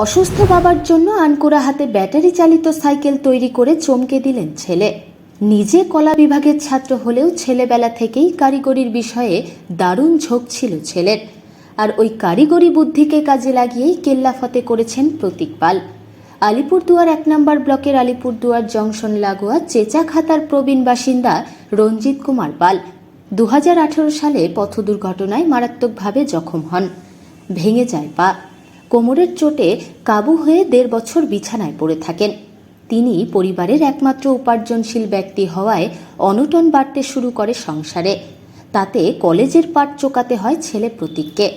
অসুস্থ বাবার জন্য আনকোরা হাতে ব্যাটারি চালিত সাইকেল তৈরি করে চমকে দিলেন ছেলে। নিজে কলা বিভাগের ছাত্র হলেও ছেলেবেলা থেকেই কারিগরির বিষয়ে দারুণ ঝোঁক ছিল ছেলের। আর ওই কারিগরি বুদ্ধিকে কাজে লাগিয়েই কেল্লাফতে করেছেন প্রতীক পাল। আলিপুরদুয়ার ১ নম্বর ব্লকের আলিপুরদুয়ার জংশন লাগোয়া চেচাখাতার প্রবীণ বাসিন্দা রঞ্জিত কুমার পাল ২০১৮ সালে পথ দুর্ঘটনায় মারাত্মকভাবে জখম হন। ভেঙে যায় পা। কোমরের চোটে কাবু হয়ে ১.৫ বছর বিছানায় পড়ে থাকেন। তিনি পরিবারের একমাত্র উপার্জনশীল ব্যক্তি হওয়ায় অনটন বাড়তে শুরু করে সংসারে। তাতে কলেজের পাঠ চোকাতে হয় ছেলে প্রতীককে।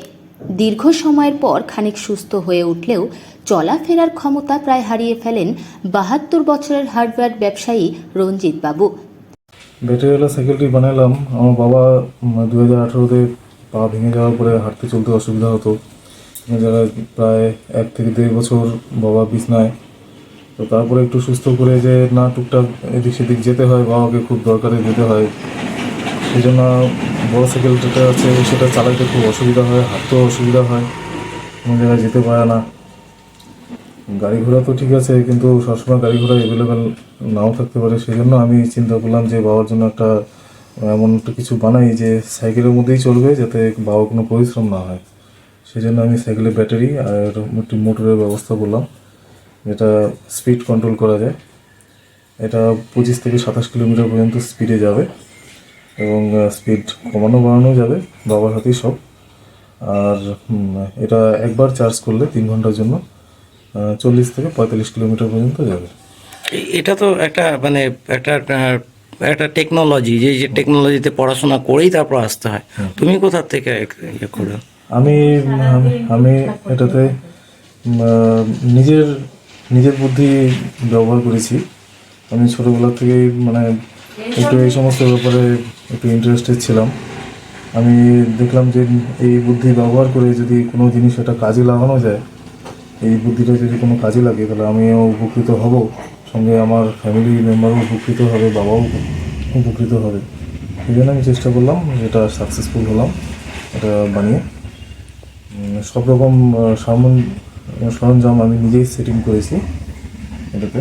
দীর্ঘ সময়ের পর খানিক সুস্থ হয়ে উঠলেও চলাফেরার ক্ষমতা প্রায় হারিয়ে ফেলেন ৭২ বছরের হার্ডওয়্যার ব্যবসায়ী রঞ্জিত বাবু। ব্যাটারিওয়ালা সাইকেলটি বানালাম। আমার বাবা 2018-তে পা ভেঙে যাওয়ার পরে হাঁটতে চলতে অসুবিধা হতো। জায়গায় প্রায় ১ থেকে ১.৫ বছর বাবা বিছনায়। তো তারপরে একটু সুস্থ করে যে না টুকটাক এদিক সেদিক যেতে হয়, বাবাকে খুব দরকারে যেতে হয়, সেই জন্য বড় সাইকেল যেটা আছে সেটা চালাতে খুব অসুবিধা হয়, হাঁটতেও অসুবিধা হয়, কোনো জায়গায় যেতে পারে না। গাড়ি ঘোড়া তো ঠিক আছে, কিন্তু সবসময় গাড়ি ঘোড়া অ্যাভেলেবেল নাও থাকতে পারে। সেই জন্য আমি চিন্তা করলাম যে বাবার জন্য একটা এমন একটা কিছু বানাই যে সাইকেলের মধ্যেই চলবে, যাতে বাবার কোনো পরিশ্রম না হয়। সেই জন্য আমি সাইকেলের ব্যাটারি আর একটি মোটরের ব্যবস্থা করলাম, যেটা স্পিড কন্ট্রোল করা যায়। এটা 25 থেকে 27 কিলোমিটার পর্যন্ত স্পিডে যাবে এবং স্পিড কমানো বাড়ানো যাবে, বাবার হাতেই সব। আর এটা একবার চার্জ করলে 3 ঘন্টার জন্য 40 থেকে 45 কিলোমিটার পর্যন্ত যাবে। এটা তো একটা মানে একটা টেকনোলজি, যে টেকনোলজিতে পড়াশোনা করেই তারপর আসতে হয়। তুমি কোথা থেকে ইয়ে করো? আমি এটাতে নিজের বুদ্ধি ব্যবহার করেছি। আমি ছোটোবেলা থেকেই একটু এই সমস্ত ব্যাপারে একটু ইন্টারেস্টেড ছিলাম। আমি দেখলাম যে এই বুদ্ধি ব্যবহার করে যদি কোনো জিনিস এটা কাজে লাগানো যায়, এই বুদ্ধিটা যদি কোনো কাজে লাগে, তাহলে আমিও উপকৃত হব, সঙ্গে আমার ফ্যামিলি মেম্বারও উপকৃত হবে, বাবাও উপকৃত হবে। সেই জন্য আমি চেষ্টা করলাম, যেটা সাকসেসফুল হলাম এটা বানিয়ে। সব রকম সরঞ্জাম আমি নিজেই সেটিং করেছি এটাতে,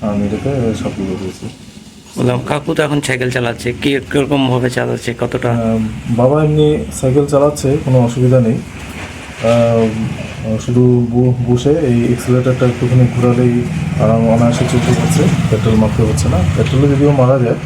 আমি এটাতে সফল করেছি। বললাম কাকু তো এখন সাইকেল চালাচ্ছে, কীরকমভাবে চালাচ্ছে, কতটা? বাবা এমনি সাইকেল চালাচ্ছে, কোনো অসুবিধা নেই। শুধু বসে এই এক্সেলেটারটা একটুখানি ঘোরালেই অনায়াসে চলতে পারছে, পেট্রোল মারতে হচ্ছে না। পেট্রোলে যদিও মারা যায়।